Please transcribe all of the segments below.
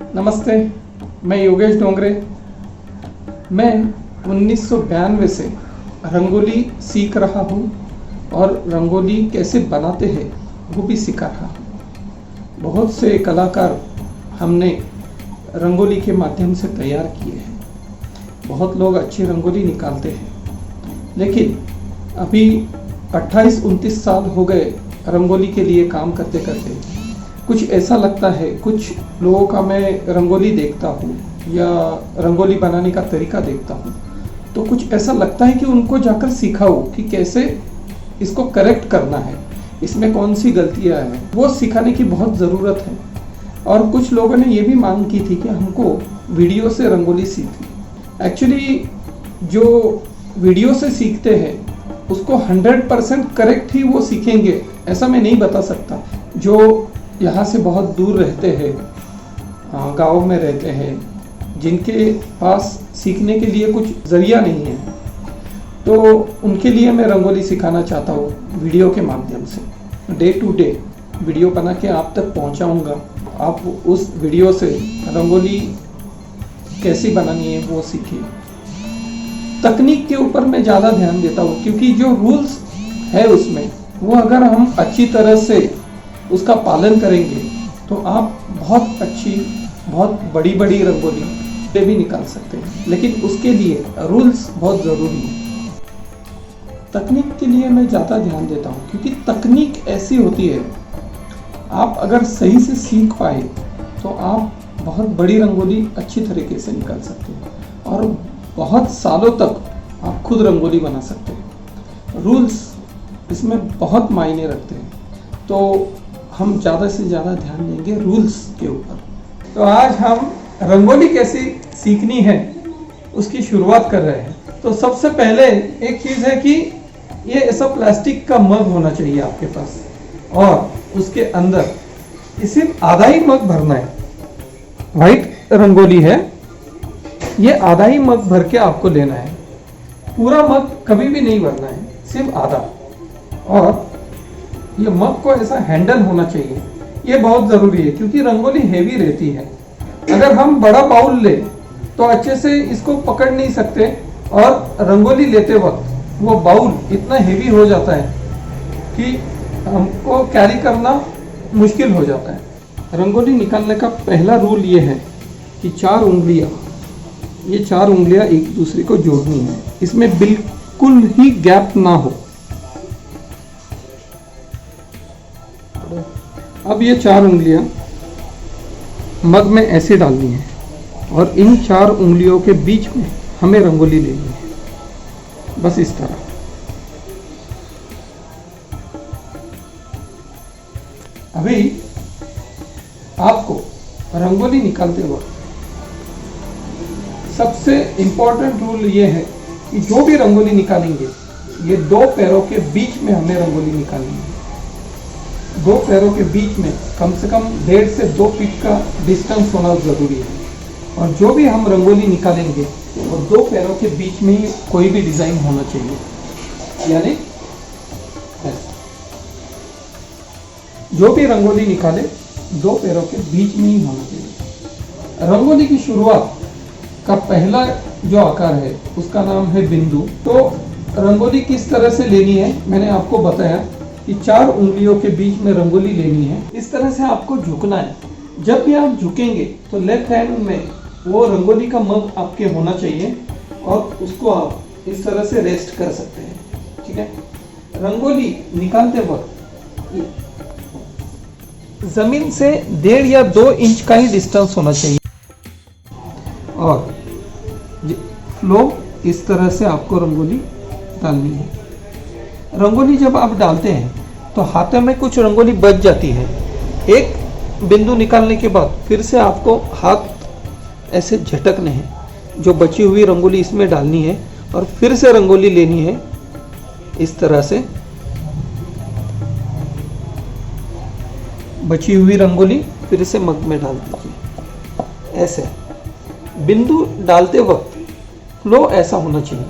नमस्ते, मैं योगेश डोंगरे। मैं 1992 से रंगोली सीख रहा हूँ और रंगोली कैसे बनाते हैं वो भी सिखा रहा हूँ। बहुत से कलाकार हमने रंगोली के माध्यम से तैयार किए हैं। बहुत लोग अच्छी रंगोली निकालते हैं, लेकिन अभी 28-29 साल हो गए रंगोली के लिए काम करते करते। कुछ ऐसा लगता है, कुछ लोगों का मैं रंगोली देखता हूँ या रंगोली बनाने का तरीका देखता हूँ, तो कुछ ऐसा लगता है कि उनको जाकर सिखाओ कि कैसे इसको करेक्ट करना है, इसमें कौन सी गलतियाँ हैं, वो सिखाने की बहुत ज़रूरत है। और कुछ लोगों ने ये भी मांग की थी कि हमको वीडियो से रंगोली सीखनी। एक्चुअली जो वीडियो से सीखते हैं उसको 100% करेक्ट ही वो सीखेंगे ऐसा मैं नहीं बता सकता। जो यहाँ से बहुत दूर रहते हैं, गाँव में रहते हैं, जिनके पास सीखने के लिए कुछ ज़रिया नहीं है, तो उनके लिए मैं रंगोली सिखाना चाहता हूँ वीडियो के माध्यम से। डे टू डे वीडियो बना के आप तक पहुँचाऊँगा। आप उस वीडियो से रंगोली कैसी बनानी है वो सीखिए। तकनीक के ऊपर मैं ज़्यादा ध्यान देता हूँ, क्योंकि जो रूल्स है उसमें वो अगर हम अच्छी तरह से उसका पालन करेंगे तो आप बहुत अच्छी, बहुत बड़ी बड़ी रंगोली भी निकाल सकते हैं। लेकिन उसके लिए रूल्स बहुत ज़रूरी है। तकनीक के लिए मैं ज़्यादा ध्यान देता हूँ, क्योंकि तकनीक ऐसी होती है, आप अगर सही से सीख पाए तो आप बहुत बड़ी रंगोली अच्छी तरीके से निकाल सकते हैं और बहुत सालों तक आप खुद रंगोली बना सकते हैं। रूल्स इसमें बहुत मायने रखते हैं, तो हम ज़्यादा से ज़्यादा ध्यान देंगे रूल्स के ऊपर। तो आज हम रंगोली कैसी सीखनी है उसकी शुरुआत कर रहे हैं। तो सबसे पहले एक चीज़ है कि ये ऐसा प्लास्टिक का मग होना चाहिए आपके पास, और उसके अंदर सिर्फ आधा ही मग भरना है। वाइट रंगोली है, ये आधा ही मग भर के आपको लेना है। पूरा मग कभी भी नहीं भरना है, सिर्फ आधा। और ये मग को ऐसा हैंडल होना चाहिए, ये बहुत ज़रूरी है, क्योंकि रंगोली हेवी रहती है। अगर हम बड़ा बाउल ले तो अच्छे से इसको पकड़ नहीं सकते, और रंगोली लेते वक्त वो बाउल इतना हेवी हो जाता है कि हमको कैरी करना मुश्किल हो जाता है। रंगोली निकालने का पहला रूल ये है कि 4 उंगलियां, ये 4 उंगलियां एक दूसरे को जोड़नी है, इसमें बिल्कुल ही गैप ना हो। अब ये 4 उंगलियां मग में ऐसे डालनी है, और इन 4 उंगलियों के बीच में हमें रंगोली लेनी है, बस इस तरह। अभी आपको रंगोली निकालते वक्त सबसे इम्पोर्टेंट रूल ये है कि जो भी रंगोली निकालेंगे, ये 2 पैरों के बीच में हमें रंगोली निकालनी है। 2 पैरों के बीच में कम से कम 1.5 से 2 फीट का डिस्टेंस होना ज़रूरी है। और जो भी हम रंगोली निकालेंगे वो 2 पैरों के बीच में ही कोई भी डिज़ाइन होना चाहिए, यानी जो भी रंगोली निकाले 2 पैरों के बीच में ही होना चाहिए। रंगोली की शुरुआत का पहला जो आकार है उसका नाम है बिंदु। तो रंगोली किस तरह से लेनी है मैंने आपको बताया कि 4 उंगलियों के बीच में रंगोली लेनी है। इस तरह से आपको झुकना है। जब भी आप झुकेंगे तो लेफ्ट हैंड में वो रंगोली का मग आपके होना चाहिए, और उसको आप इस तरह से रेस्ट कर सकते हैं। ठीक है। रंगोली निकालते वक्त जमीन से 1.5 या 2 इंच का ही डिस्टेंस होना चाहिए, और फ्लो इस तरह से आपको रंगोली डालनी है। रंगोली जब आप डालते हैं तो हाथों में कुछ रंगोली बच जाती है। एक बिंदु निकालने के बाद फिर से आपको हाथ ऐसे झटकने हैं, जो बची हुई रंगोली इसमें डालनी है, और फिर से रंगोली लेनी है इस तरह से। बची हुई रंगोली फिर से मग में डाल दीजिए। ऐसे बिंदु डालते वक्त फ्लो ऐसा होना चाहिए।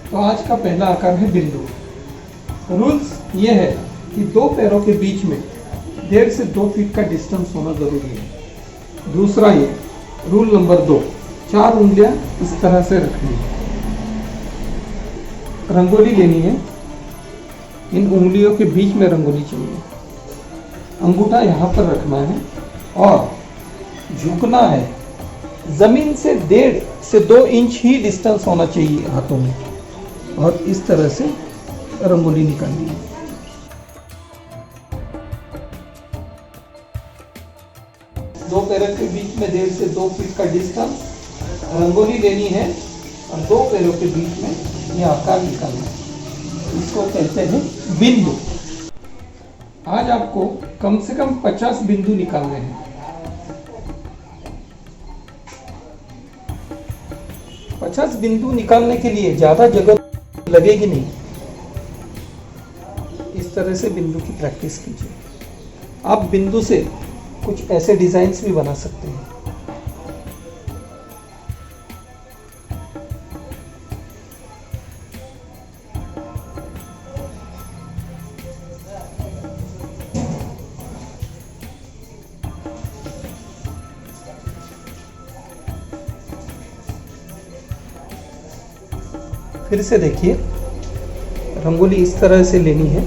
तो आज इसका पहला आकार है बिंदु। रूल्स ये है कि दो पैरों के बीच में 1.5 से 2 फीट का डिस्टेंस होना जरूरी है। दूसरा ये रूल नंबर 2, 4 उंगलियां इस तरह से रखनी है। रंगोली लेनी है, इन उंगलियों के बीच में रंगोली चाहिए। अंगूठा यहाँ पर रखना है और झुकना है। जमीन से 1.5 से 2 इंच ही डिस्टेंस होना चाहिए हाथों में, और इस तरह से रंगोली निकालनी है। दो पैरों के बीच में 1.5 से 2 फीट का डिस्टेंस, रंगोली लेनी है और दो पैरों के बीच में यह आकार निकालना है। इसको कहते हैं बिंदु। आज आपको कम से कम 50 बिंदु निकालने हैं। पचास बिंदु निकालने के लिए ज्यादा जगह लगेगी नहीं। इस तरह से बिंदु की प्रैक्टिस कीजिए। आप बिंदु से कुछ ऐसे डिजाइन्स भी बना सकते हैं। फिर से देखिए, रंगोली इस तरह से लेनी है।